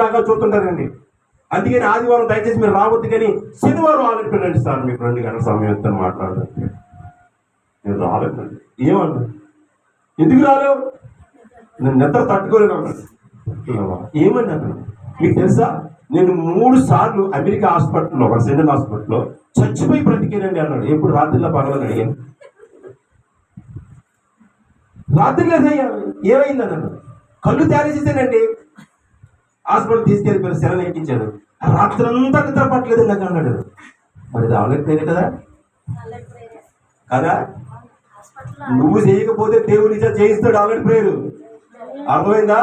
లాగా చూస్తుంటారండి. అందుకని ఆదివారం దయచేసి మీరు రావద్దు, కానీ శనివారం ఆలోచన రండి సార్, మీకు 2 గంటల సమయం ఎంత మాట్లాడాలంటే నేను రాలేదండి. ఏమన్నా ఎందుకు రాలేవు? నేను నిద్ర తట్టుకోలేను. ఏమన్నా మీకు తెలుసా, నేను 3 సార్లు అమెరికా హాస్పిటల్లో, ఒక సెంట్రల్ హాస్పిటల్లో చచ్చిపోయి బ్రతికేనండి అన్నాడు. ఎప్పుడు రాత్రిలో పగలని అడిగాను. రాత్రిలో ఏమైంది అన్నాడు. కళ్ళు తేలేసేసానండి. హాస్పిటల్ తీసుకెళ్ళిపోయారు, సెలవు ఎక్కించారు. రాత్రి అంతా నిద్ర పట్టలేదు నాకు అన్నాడు. మరి ఇది అవలేదు కదా కదా. నువ్వు చేయకపోతే దేవుడి చేయిస్తాడు ఆల్రెడీ ప్రేయర్. అర్థమైందా?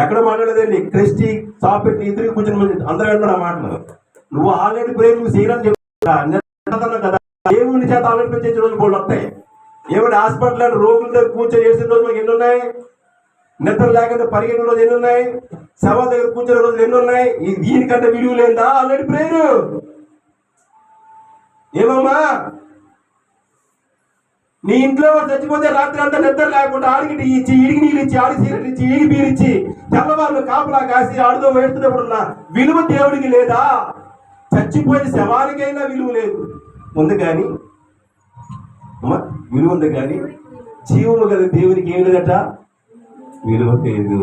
ఎక్కడ మాట్లాడలేదండి. క్రిస్టి చాపెట్టి ఇద్దరికి కూర్చొని అందరూ అంటారు ఆ మాటలు. నువ్వు ఆల్రెడీ ప్రేయర్ నువ్వు చేయడానికి చెప్తున్నా కదా. దేవుడి చేత ఆల్రెడీ ప్రేయర్ చేసే రోజులు కూడా వస్తాయి. ఏమంటే హాస్పిటల్ రోగుల దగ్గర కూర్చొని చేసిన రోజు మాకు ఎన్ని ఉన్నాయి? నిద్ర లేకుండా పరిగెట్టిన రోజు ఎన్ని ఉన్నాయి? శవాల దగ్గర కూర్చునే రోజులు ఎన్ని ఉన్నాయి? దీనికంటే విలువ లేదా ఆల్రెడీ ప్రేయర్? ఏమమ్మా, నీ ఇంట్లో చచ్చిపోతే రాత్రి అంతా నిద్ర లేకుండా ఆడికి ఇచ్చి, ఈడికి నీళ్ళు ఇచ్చి, ఆడికి సీరలు ఇచ్చి, ఈడికి బీరు ఇచ్చి, తెల్లవాళ్ళు కాపలా కాసి ఆడుతో వేస్తున్నప్పుడున్న విలువ దేవుడికి లేదా? చచ్చిపోయిన శవానికైనా విలువ లేదు. ఉంది కానీ అమ్మా, విలువ ఉంది కానీ జీవము గల దేవునికి ఏం లేదట, విలువ లేదు.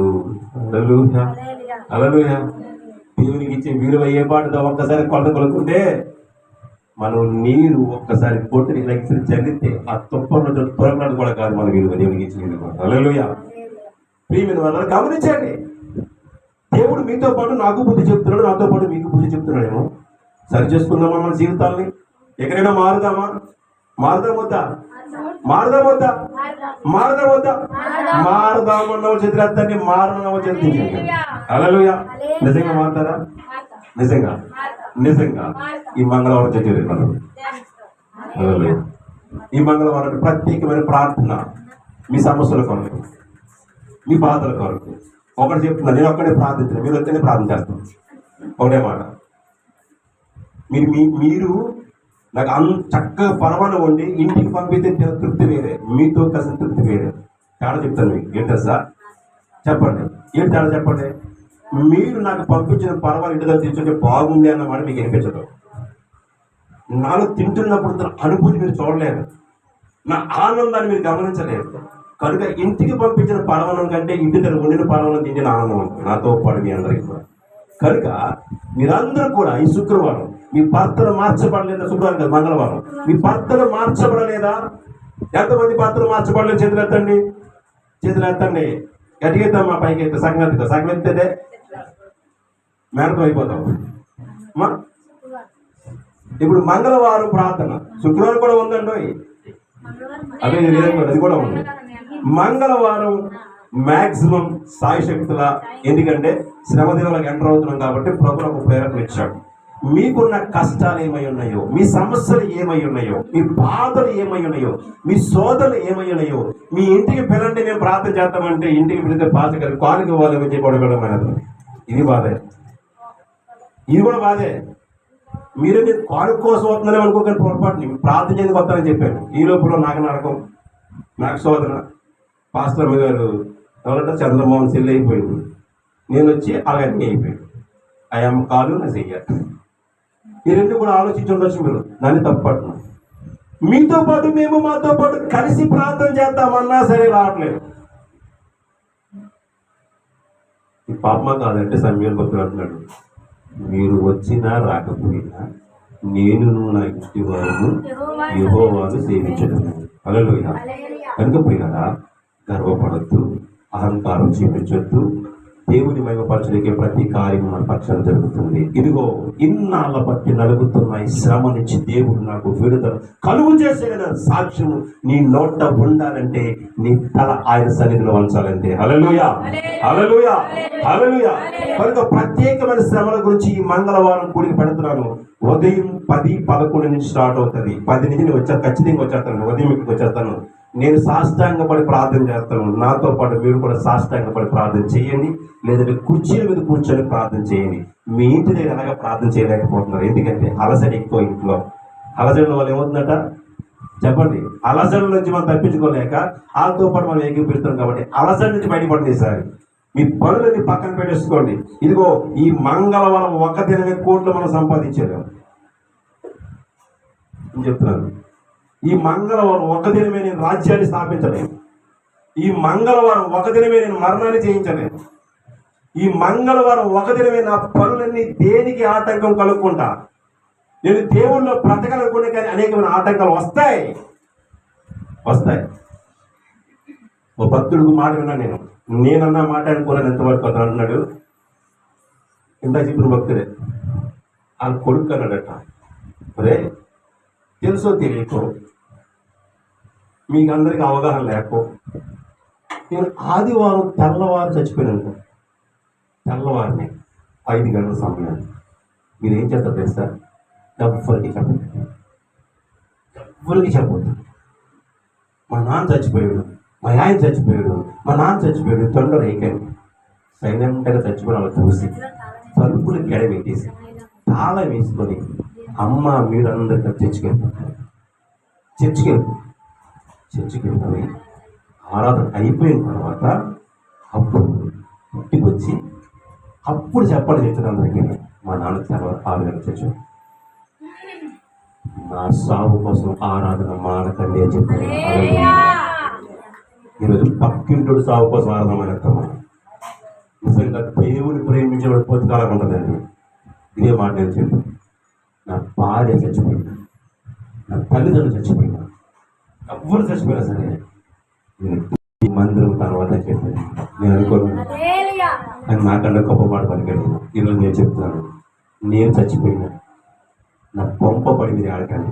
హల్లెలూయా, హల్లెలూయా. దేవునికి ఇచ్చే విలువ ఏ పాటతో ఒక్కసారి కొలత కొలుకుంటే, మనం నీరు ఒక్కసారి పొట్టుని లెక్కి చల్లితే ఆ తుప్పలో త్వరనాడు కూడా కాదు మన విలువ, దేవునికి ఇచ్చిన విలువ. హల్లెలూయా. ప్రియమైన వాళ్ళని గమనించండి. దేవుడు మీతో పాటు నాకు బుద్ధి చెప్తున్నాడు, నాతో పాటు మీకు బుద్ధి చెప్తున్నాడేమో. సరి చేసుకుందామా మన జీవితాల్ని? ఎక్కడైనా మారుదామా? మారుదామొద్దా? మారుదామొద్దా? మారుదామొద్దా? మారుదామన్న చేతులెత్తండి, మారనవ చేతించండి. హల్లెలూయా. నిజంగా మారుతారా? నిజంగా నిజంగా ఈ మంగళవారం చర్చలు, ఈ మంగళవారం ప్రత్యేకమైన ప్రార్థన మీ సమస్యల కొరకు, మీ బాధల కొరకు. ఒకటి చెప్తున్నా, నేను ఒక్కడే ప్రార్థించిన, మీరు ఒక్కడే ప్రార్థన చేస్తాను. ఒకటే మాట, మీరు నాకు చక్కగా పరమాణం వండి ఇంటికి పంపితే తృప్తి వేరే, మీతో కలిసి తృప్తి వేరే. తేడా చెప్తాను మీకు. ఏంటో సార్ చెప్పండి, ఏంటి తేడా చెప్పండి. మీరు నాకు పంపించిన పరమాణం ఇంటి దగ్గర తీసుకుంటే బాగుంది అన్నమాట మీకు అనిపించదు. నాలో తింటున్నప్పుడు అనుభూతి మీరు చూడలేరు, నా ఆనందాన్ని మీరు గమనించలేరు. కనుక ఇంటికి పంపించిన పరమాణం కంటే ఇంటి దగ్గర వండిన పరమాణం తించిన ఆనందం ఉంటుంది నాతో పాటు మీ అందరికీ కూడా. కనుక మీరందరూ కూడా ఈ శుక్రవారం మీ భర్తలు మార్చబడలేదా? శుక్రవారం కదా, మంగళవారం. మీ భర్తలు మార్చబడలేదా? ఎంతమంది భర్తలు మార్చబడలేదు? చేతులు ఎత్తండి, చేతులు ఎత్తండి. గట్టిగా ఎత్తామా పైకి అయితే సంగతితో సగం ఎత్తే మేనతో అయిపోతాం. ఇప్పుడు మంగళవారం ప్రార్థన, శుక్రవారం కూడా ఉందండి, అదే అది కూడా ఉంది. మంగళవారం మ్యాక్సిమం సాయశక్తుల, ఎందుకంటే శ్రమ దినాలకు ఎంటర్ అవుతున్నాం కాబట్టి ప్రభువు ఒక ప్రేరణ ఇచ్చాడు. మీకున్న కష్టాలు ఏమై ఉన్నాయో, మీ సమస్యలు ఏమై ఉన్నాయో, మీ బాధలు ఏమై ఉన్నాయో, మీ సోదరులు ఏమై ఉన్నాయో, మీ ఇంటికి పిల్లంటే మేము ప్రార్థన చేస్తామంటే ఇంటికి పిలిస్తే పాచకరి కానుక వాళ్ళు ఏమి చేయకూడదు. ఇది బాధే, ఇది కూడా బాధే. మీరు కానుక కోసం వస్తున్నారో అనుకోకండి, పొరపాటుని ప్రార్థన చేయడానికి వస్తానని చెప్పాను. ఈ లోపల నాకు నరకం, నాకు శోధన. పాస్టర్ గారు ఎవరంటే చంద్రమోహన్ సెల్ అయిపోయింది, నేను వచ్చి అలాగే అయిపోయాడు. ఐఎమ్ కాలు నా చెయ్యాలి. ఈ రెండు కూడా ఆలోచించి ఉండొచ్చు మీరు, దాన్ని తప్పట్టు. మీతో పాటు మేము మాతో పాటు కలిసి ప్రార్థన చేద్దామన్నా సరే రావట్లేదు. ఈ పాపమా కాదంటే సమయం భక్తులు అంటున్నాడు, మీరు వచ్చినా రాకపోయినా నేను నా ఇంటి వారు యెహోవాను సేవించడం. హల్లెలూయా. కనుక ప్రియులారా, గర్వపడద్దు, అహంకారం చూపించొద్దు. దేవుని మహిమపరచడానికి ప్రతి కార్యం మన పక్షాన జరుగుతుంది. ఇదిగో ఇన్నాళ్ళ బట్టి నలుగుతున్న ఈ శ్రమ నుంచి దేవుడు నాకు విడుదల కలుగు చేసే సాక్ష్యము నీ నోట ఉండాలంటే నీ తల ఆయన సన్నిధిలో ఉంచాలంటే. హల్లెలూయా, హల్లెలూయా, హల్లెలూయా. కనుక ప్రత్యేకమైన శ్రమల గురించి ఈ మంగళవారం కూడికి పెడుతున్నాను. ఉదయం 10-11 నుంచి స్టార్ట్ అవుతుంది. 10 నుంచి నేను ఖచ్చితంగా వచ్చేస్తాను, ఉదయం మీకు వచ్చేస్తాను. నేను సాష్టాంగపడి ప్రార్థన చేస్తాను. నాతో పాటు మీరు కూడా సాష్టాంగపడి ప్రార్థన చేయండి, లేదంటే కుర్చీల మీద కూర్చొని ప్రార్థన చేయండి. మీ ఇంటి దగ్గర అలాగా ప్రార్థన చేయలేకపోతున్నారు, ఎందుకంటే అలసడి ఎక్కువ. ఇంట్లో అలసడిలో వాళ్ళు ఏమవుతుందట చెప్పండి, అలసడి నుంచి మనం తప్పించుకోలేక వాళ్ళతో పాటు మనం ఏకీపిస్తున్నాం కాబట్టి అలసడి నుంచి బయటపడింది ఈసారి. మీ పనులని పక్కన పెట్టేసుకోండి. ఇదిగో ఈ మంగళవారం ఒక దినమే కోట్లు మనం సంపాదించారు అని చెప్తున్నాను. ఈ మంగళవారం ఒక దినమే నేను రాజ్యాన్ని స్థాపించలేను. ఈ మంగళవారం ఒక దినమే నేను మరణాన్ని జయించలేను. ఈ మంగళవారం ఒక దినమే నా పనులన్నీ దేనికి ఆటంకం కలుక్కుంటా. నేను దేవుళ్ళలో బ్రతకలనుకునే కానీ అనేకమైన ఆటంకాలు వస్తాయి. ఓ భక్తుడికి మాట విన్నా నేనన్నా మాట అనుకున్నాను. ఎంతవరకు అతను అన్నాడు, ఇంత చెప్పిన భక్తుడే వాళ్ళ కొడుకు అన్నాడట, అరే తెలుసో తెలియకో మీకు అందరికి అవగాహన లేకో నేను ఆదివారం తెల్లవారు చచ్చిపోయినాను. తెల్లవారిని 5 గంటల సమయాన్ని మీరు ఏం చేస్తారు తెలుసా? ఎవరికి చెప్పొద్దు. మా నాన్న చచ్చిపోయాడు, మా ఆయన చచ్చిపోయాడు, మా నాన్న చచ్చిపోయాడు, తొందర ఏకండి సైలెంట్గా చచ్చిపోయిన వాళ్ళు చూసి తలుపులు గెడబెట్టేసి తాళం వేసుకొని అమ్మ మీరందరికీ చర్చికి వెళ్ళిపోయి ఆరాధన అయిపోయిన తర్వాత అప్పుడు ఇంటికి వచ్చి అప్పుడు చెప్పండి అందరికీ, మా నాన్న తర్వాత 6 గంటలు చచ్చి నా సాగు కోసం ఆరాధన మానకండి అని చెప్పారు. ఈరోజు పక్కింటుడు సాగు కోసం ఆరాధన మానేస్తామా? నిజంగా దేవుని ప్రేమించేవాడు పొద్దుకాలం ఉంటుందండి. ఇదే మాట నేను చెప్పాను. నా భార్య చచ్చిపోయినా, నా తల్లిదండ్రులు చచ్చిపోయినా, ఎవ్వరు చచ్చిపోయినా సరే నేను ఈ మందిరం తర్వాత చెప్పాను. నేను అనుకోను అని నాకన్నా గొప్ప మాట పలికాడు. ఈరోజు నేను చెప్తున్నాను, నేను చచ్చిపోయినా నా పంప పడి మీద ఆడకండి,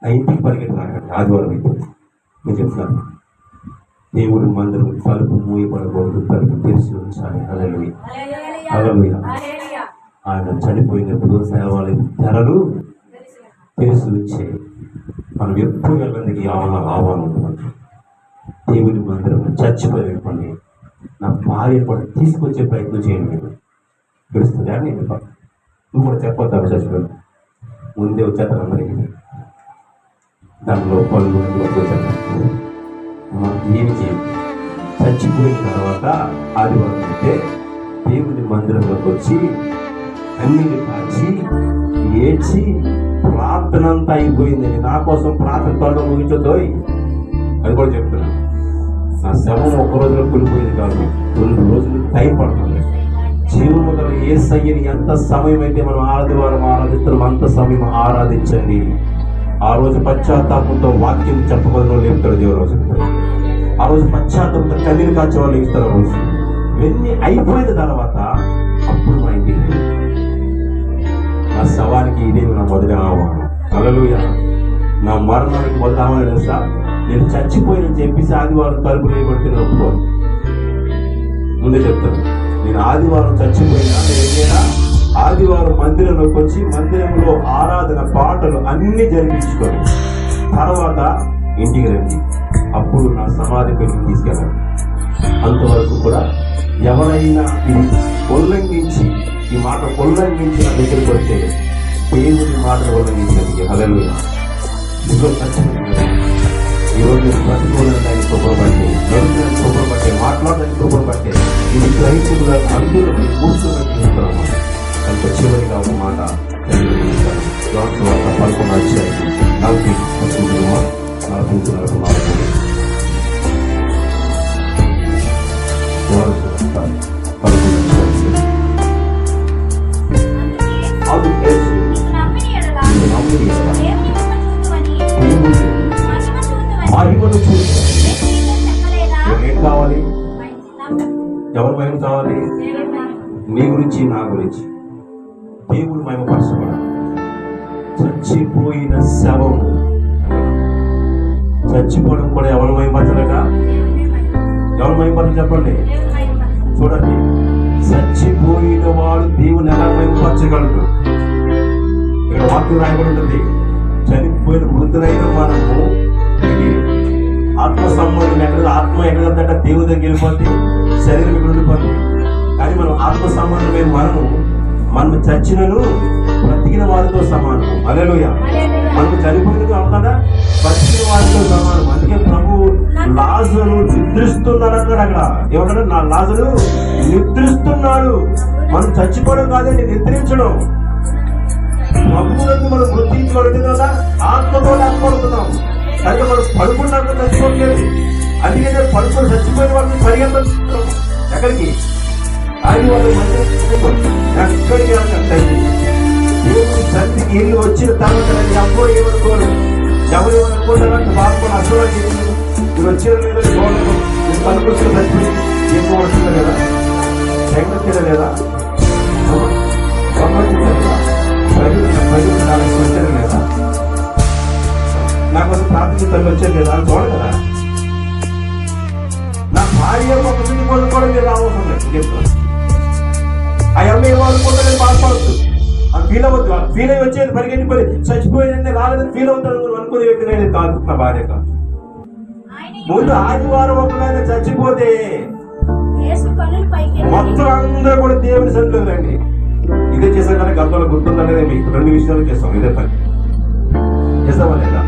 నా ఇంటికి పరిగెట్టి రాకండి. ఆదివారం అయితే నేను చెప్తున్నాను, దేవుడు మందిరం తలుపు మూయపడకూడదు, తలుపు తెరిచి ఉంచాలి. హల్లెలూయా. ఆయన చనిపోయినప్పుడు సేవాలయం తెరలు తెరిచి ఉంచే మనం ఎప్పుడు వెళ్ళడానికి ఆహ్వానం ఉంటుంది. దేవుడి మందిరం చచ్చిపోయి నా భార్య కూడా తీసుకొచ్చే ప్రయత్నం చేయండి. మీరు తెలుస్తుంది అని నువ్వు కూడా చెప్పొద్దు. అవి చచ్చిపోయాను ముందే వచ్చేస్తారు అందరికీ. దానిలో పనులు వచ్చేస్తారు. ఏమి చేయండి. చచ్చిపోయిన తర్వాత ఆదివారం అయితే దేవుడి మందిరంలోకి వచ్చి అన్నిటి కాచి ఏడ్చి ప్రార్థన అంతా అయిపోయింది. నా కోసం ప్రార్థన త్వరగా ముగించొద్దు. అది కూడా చెప్తున్నాను. నా శవం 1 రోజులో కూలిపోయింది కాదు, 2 రోజులు టైం పడుతుంది. జీవము గల యేసయ్యని ఎంత సమయం అయితే మనం ఆదివారం ఆరాధిస్తున్నాం అంత సమయం ఆరాధించండి. ఆ రోజు పశ్చాత్తాపంతో వాక్యం చెప్పగలను లేపుతాడు దేవుడు. రోజు ఆ రోజు పశ్చాత్తాపంతో కన్నీరు కాచే వాళ్ళు లేపుతారు. రోజు ఇవన్నీ అయిపోయిన తర్వాత అప్పుడు మా ఇంటికి నా శవానికి ఇదే నా మొదటి ఆహ్వానం. హల్లెలూయా. నా మరణానికి మొదటి ఆహ్వానం తెలుసా? నేను చచ్చిపోయినని చెప్పేసి ఆదివారం తలుపులు వేయబడితే ఒప్పుకోను. ముందే చెప్తాను, నేను ఆదివారం చచ్చిపోయినా ఏదైనా ఆదివారం మందిరంలోకి వచ్చి మందిరంలో ఆరాధన పాటలు అన్ని జరిపించుకొని తర్వాత ఇంటికి రండి, అప్పుడు నా సమాధి పెళ్లికి తీసుకెళ్ళండి. అంతవరకు కూడా ఎవరైనా ఇది ఉల్లంఘించి ఈ మాట ఉల్లంఘించి నా దగ్గరికి వస్తే దేవుని మాట ఉల్లంఘించడానికి హల్లెలూయా. ఈరోజు ప్రతికూలడానికి కృపబట్టి, నడుచుడానికి కృపబట్టి, మాట్లాడడానికి కృపబట్టి ఇది గ్రహించుకున్న అందరూ కూర్చోబెట్టి ఉంటాము. అంత చివరిగా ఒక మాట యోహాను వార్త 11వ అధ్యాయం 4 ఏం కావాలి? ఎవరి మహిమ కావాలి? నీ గురించి, నా గురించి. దేవుడు మహిమపరచబడాలి. చచ్చిపోయిన శవము, చచ్చిపోవడం కూడా ఎవరు మహిమపరచలేక? ఎవరు మహిమపరచ చెప్పండి. చూడండి, చచ్చిపోయిన వాడు దేవుని ఎలా మహిమపరచగలడు? ఇక్కడ వాక్యం రాయబడి ఉంటుంది, చనిపోయిన మృతులైన మనము ఆత్మ సంబంధం ఆత్మ ఎక్కడంటే దేవుని దగ్గర వెళ్ళిపోతే శరీరం ఇక్కడ ఉండిపోతుంది. కానీ మనం ఆత్మ సంబంధమైన మనము మనం చచ్చినను బ్రతికిన వారితో సమానం. హల్లెలూయా. మనం చనిపోయినది అవుతాడా, బ్రతికిన వారితో సమానం. అందుకే ప్రభు లాజరు నిద్రిస్తున్నాడు అన్నాడు. అక్కడ ఏమన్నాడు? నా లాజరు నిద్రిస్తున్నాడు. మనం చచ్చిపోవడం కాదండి, నిద్రించడం. ప్రభువులను మనం గుర్తించబడింది కదా, ఆత్మతో లేకపోతున్నాం. కనుక మనం పడుకున్నాక చచ్చిపోలేదు. అందుకనే పడుకొని చచ్చిపోయిన వాళ్ళని పరిగెత్తాం. ఎక్కడికి? ఆయన వాళ్ళు ఎక్కడికి వెళ్ళకండి. దేవుడి తండ్రికి ఇల్లు వచ్చిన తర్వాత ఎవరు ఏమనుకోరు, ఎవరు ఏమనుకోవడానికి బాధపడి అసలు మీరు వచ్చిన లేదా చూడలేదు. మీరు పనుకొచ్చిన చచ్చిపోయి ఎక్కువ వస్తుంది కదా, జగన్ లేదా, ప్రజలు చాలా వచ్చారు లేదా, నాకు ప్రాథమిక తల్లి వచ్చారు లేదా అని చూడదు కదా. నా భార్య ఒక వీటి కొనుక్కోవడం మీరు అవసరం లేదు. చెప్తాను ఆ అమ్మాయి ఏమనుకుంటే నేను బాధపడద్దు, అది ఫీల్ అవ్వద్దు. ఫీల్ అయ్యి వచ్చేది పరిగెట్టిపోయి చచ్చిపోయిందంటే రాలేదని ఫీల్ అవుతాను నువ్వు అనుకునే వ్యక్తి నేను కాదు. నా భార్య కాదు. ముందు ఆదివారం ఒకవేళ చచ్చిపోతే మొత్తం అందరూ కూడా దేవుని సన్నిధిలో రండి. ఇదే చేసాం కానీ గతంలో గుర్తుందనేది మీకు 2 విషయాలు చేస్తాం. ఇదే పని చేస్తామా లేదా?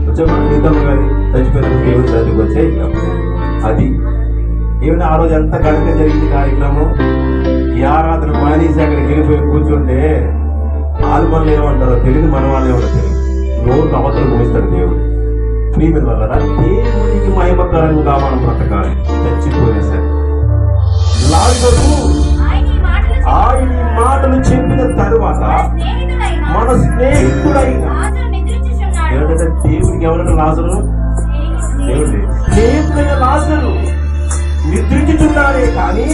వచ్చే మిగతాం కానీ చచ్చిపోయిన దేవుని సన్నిధికి వచ్చే అది ఏమైనా ఆ రోజు ఎంత ఘనంగా జరిగింది కార్యక్రమం. ఈ ఆరాధన మానేసి అక్కడికి వెళ్ళిపోయి కూర్చుంటే ఆల్మన్లు ఏమంటారో తెలియదు, మన వాళ్ళు ఏమో తెలియదు. నోరు అవతలు పోయిస్తాడు దేవుడు. ప్రియమైన వల్ల దేవుడికి మహిమకరంగా మనం బ్రతకాలి. చచ్చిపోయినా సరే లాజరు ఆయన మాటలు చెప్పిన తరువాత మన స్నేహితుడైన ఏంటంటే దేవుడికి ఎవరైనా లాజరు, దేవుడి స్నేహితుడైన లాజరు నిద్రించుచున్నాడే కానీ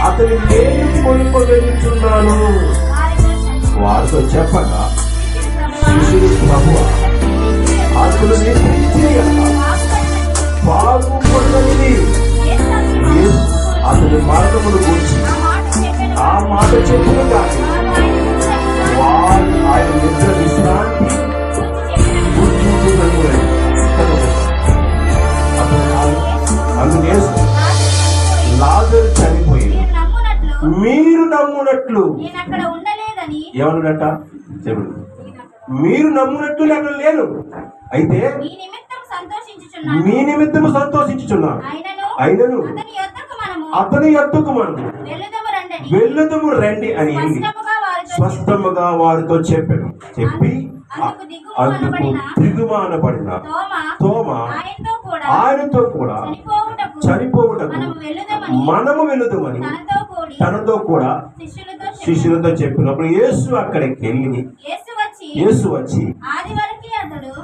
అతని నేను కొనుక్కోగలుగుతున్నాను వారితో చెప్పగా శిష్యుడు ప్రభువా అతను బాగుపడనిది అతని మరణమును గురించి ఆ మాట చెప్పిన కానీ వారు ఆయన నిద్ర విశ్రాంతి అందుకే లాజరు చనిపోయింది మీరు నమ్మునట్లు. ఏమన్నాడట చెప్పండి? మీరు నమ్మునట్లు అక్కడ లేను, అయితే మీ నిమిత్తము సంతోషించుచున్నాను. అయినను అతని యొద్దకు మనం వెళ్ళుదము రండి అని స్పష్టముగా వారితో చెప్పాను. చెప్పి అందుకు దిగుమానపడిన తోమ ఆయనతో కూడా చనిపోవుటకు మనము వెళ్ళుదమని తనతో కూడా శిష్యులతో చెప్పినప్పుడు యేసు అక్కడికి వెళ్ళి యేసు వచ్చి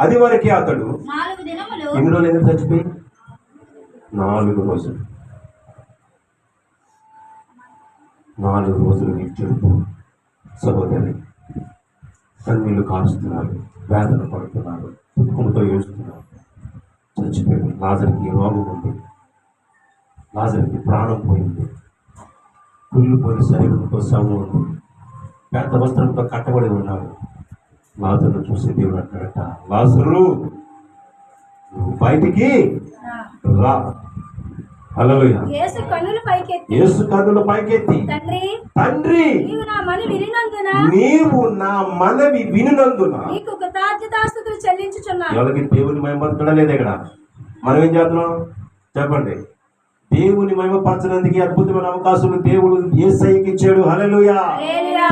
అది వరకే అతడు ఎన్ని రోజులు ఎందుకు చచ్చిపోయి 4 రోజులు 4 రోజులు నిత్యుడు సహోదరి కన్నీళ్లు కారుస్తున్నారు, వేదన పడుతున్నారు, దుఃఖంతో ఏడుస్తున్నారు. చచ్చిపోయింది. లాజరుకి రోగం ఉంది, లాజరుకి ప్రాణం పోయింది, కుళ్ళిపోయిన శరీరంతో శవం ఉంది, పెద్ద వస్త్రంతో కట్టబడి ఉన్నాడు. లాజరును చూసి దేవుడు అంటాడట, లాజరు నువ్వు బయటికి రా. హల్లెలూయా. యేసు కన్నులు పైకెత్తి తండ్రి నీవు నా మనవి వినునందున ఎవరికి దేవుని మహిమపరచడం లేదు. ఇక్కడ మనం ఏం చేస్తున్నాం చెప్పండి? దేవుని మహిమపరచడానికి అద్భుతమైన అవకాశం దేవుడు యేసయ్యకి ఇచ్చాడు. హల్లెలూయా.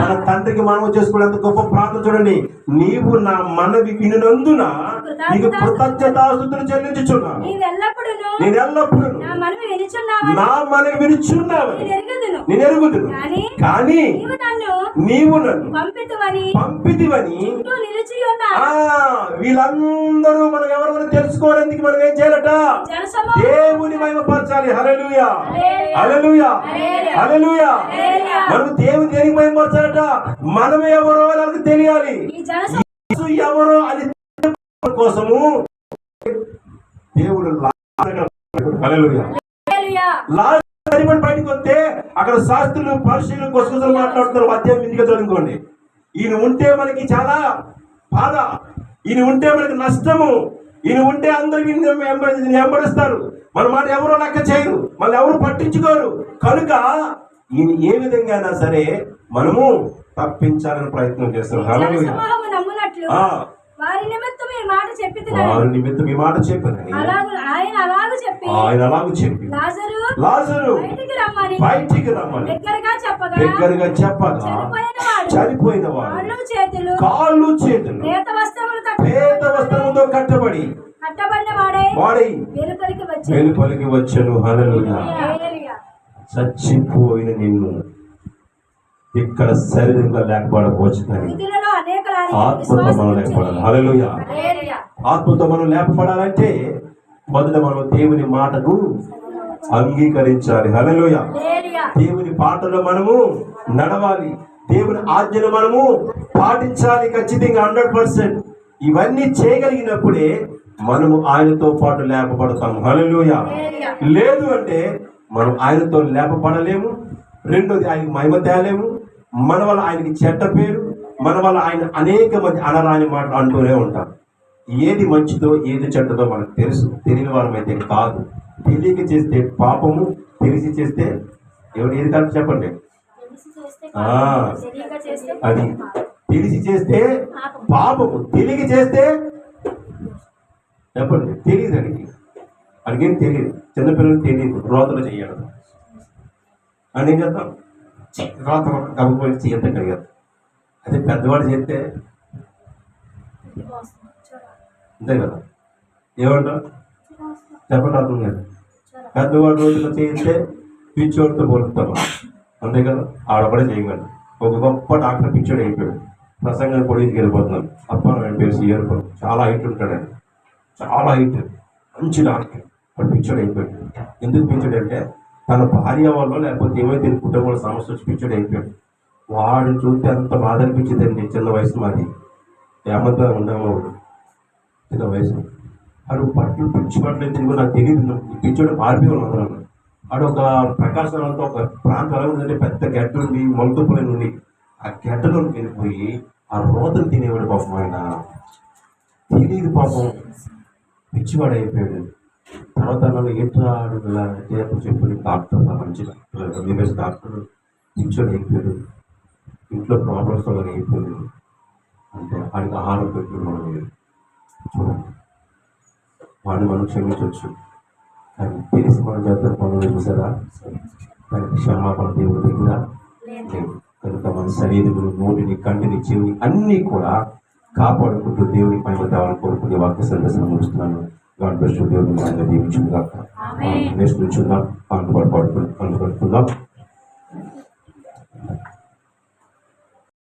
తన తండ్రికి మనవి చేసుకోవడానికి గొప్ప ప్రార్థన చూడండి. నీవు నా మనవి వినునందున నీకు కృతజ్ఞతాస్తుతులు చెల్లించుచున్నాను. నేను ఎల్లప్పుడూ నా మనవి వినుచున్నావు నేను ఎరుగుదును. కానీ నీవు నన్ను పంపితివని వీళ్ళందరూ మనం ఎవరు తెలుసుకోవడానికి మనం ఏం చేయాలట? దేవుని మహిమపరచాలి. హల్లెలూయా, హల్లెలూయా, హల్లెలూయా. మనం దేవుని దేనికి మహిమపరచాలట? మనం ఎవరో వాళ్ళకి తెలియాలి. ఎవరో అది కోసము దేవుడు బయటకు వస్తే అక్కడ శాస్త్రులు పరిశీలన కోసం మాట్లాడుతున్నారు. అధ్యాయం ఇంటికి చదువుకోండి. ఈయన ఉంటే మనకి చాలా బాధ, ఈయన ఉంటే మనకి నష్టము, ఈయన ఉంటే అందరికి వెంబడిస్తారు. మన మాట ఎవరో లెక్క చేయరు, మళ్ళీ ఎవరు పట్టించుకోరు. కనుక ఈయన ఏ విధంగా అయినా సరే మనము తప్పించాలని ప్రయత్నం చేస్తున్నాం. హల్లెలూయా. జనసమూహము నమ్మునట్లు ఆ, వారి నిమిత్తం ఈ మాట వారి నిమిత్తం ఈ మాట చెప్పానని ఆయన అలాగ చెప్పి ఆయన అలాగూ చెప్పి లాజరు బయటికి రమ్మని దగ్గరగా చెప్పగా చనిపోయిన వాడు కాళ్ళు చేతులు పేద వస్త్రముతో కట్టబడిన వాడై వెలుపలికి వచ్చెను. హల్లెలూయా. చచ్చిపోయిన నిన్ను ఇక్కడ శరీరంగా లేకపోవచ్చు, కానీ ఆత్మతో మనం లేకపోవాలి. హల్లెలూయా. ఆత్మతో మనం లేపబడాలంటే మొదట మనం దేవుని మాటకు అంగీకరించాలి. హల్లెలూయా. దేవుని పాటలో మనము నడవాలి, దేవుని ఆజ్ఞను మనము పాటించాలి ఖచ్చితంగా 100%. ఇవన్నీ చేయగలిగినప్పుడే మనము ఆయనతో పాటు లేపబడతాము. హల్లెలూయా. లేదు అంటే మనం ఆయనతో లేపబడలేము. రెండోది ఆయనకు మహిమ తేలేము. మన వల్ల ఆయనకి చెడ్డ పేరు, మన వల్ల ఆయన అనేక మంది అనరాని మాటలు అంటూనే ఉంటాం. ఏది మంచిదో ఏది చెడ్డదో మనకు తెలుసు, తెలియని వారం అయితే కాదు. తెలియక చేస్తే పాపము, తెలిసి చేస్తే ఎవరు ఏది కలిపి చెప్పండి. అది తెలిసి చేస్తే పాపము, తెలియక చేస్తే చెప్పండి తెలియదు. అడిగేం తెలియదు. చిన్నపిల్లలు తెలియదు రోతలు చేయడం అని ఏం చేద్దాం, రోత గబుకొని చేయద్దాం కలిగదు. అదే పెద్దవాడు చేస్తే అంతే కదా. ఏమంటారు చెప్పండి, అర్థం లేదు. పెద్దవాడు రోజులు చేస్తే పిచ్చోడితో పోలుస్తాం అంతే కదా. ఆడపడే చేయగలరు. ఒక గొప్ప డాక్టర్ పిచ్చోడు అయిపోయాడు, ప్రసంగాన్ని పొడికి వెళ్ళిపోతున్నాడు. అప్ప ఆయన పేరు సీఆర్, చాలా హైట్ ఉంటాడు ఆయన, చాలా హైట్, మంచి డాక్టర్. వాడు పిచ్చోడు అయిపోయాడు. ఎందుకు పిచ్చోడు అంటే తన భార్య వల్ల లేకపోతే ఏమైతే కుటుంబంలో సమస్య వచ్చి పిచ్చోడు అయిపోయాడు. వాడు చూస్తే అంత బాధ అనిపించిందండి. చిన్న వయసు మాది, ఏమంతా ఉండేవాడు చిన్న వయసు. వాడు బట్టలు పిచ్చి బట్టలు తిరిగి నాకు తెలియదు. పిచ్చోడు మారిపోయాడు అందరం. వాడు ఒక ప్రకాశంతో ఒక ప్రాంతం ఎలా ఉందంటే పెద్ద గడ్డ ఉండి మొలతుపుల నుండి ఆ గడ్డలోకి వెళ్ళిపోయి ఆ రోతలు తినేవాడు. పాపం ఆయన తెలియదు, పాపం పిచ్చివాడు అయిపోయాడు. తర్వాత నన్ను ఎట్లా చెప్పి డాక్టర్, మంచి డాక్టర్, ఎంబీబీఎస్ డాక్టర్, పిచ్చోడు అయిపోయాడు. ఇంట్లో ప్రాబ్లమ్స్ వల్ల అయిపోయాడు. అంటే వాడికి ఆహారం పెట్టుకుని మనం చూడండి, వాడిని మనం క్షమించవచ్చు. కానీ తెలిసి మనం చేద్దాం పనులు చూసారా, దానికి క్షమాపణ దేవుడి దగ్గర లేదు. కనుక మన శరీరములు, నోటిని, కంటిని, చెవిని అన్నీ కూడా కాపాడుకుంటూ దేవుని పైన తేవాలని కోరుకునే వాక్య సందేశం ముగిస్తున్నాను. God bless you. దేవుని ఆయన దీవించుగా. నెక్స్ట్ నుంచుందాం, అందుబాటు పడుకుందాం.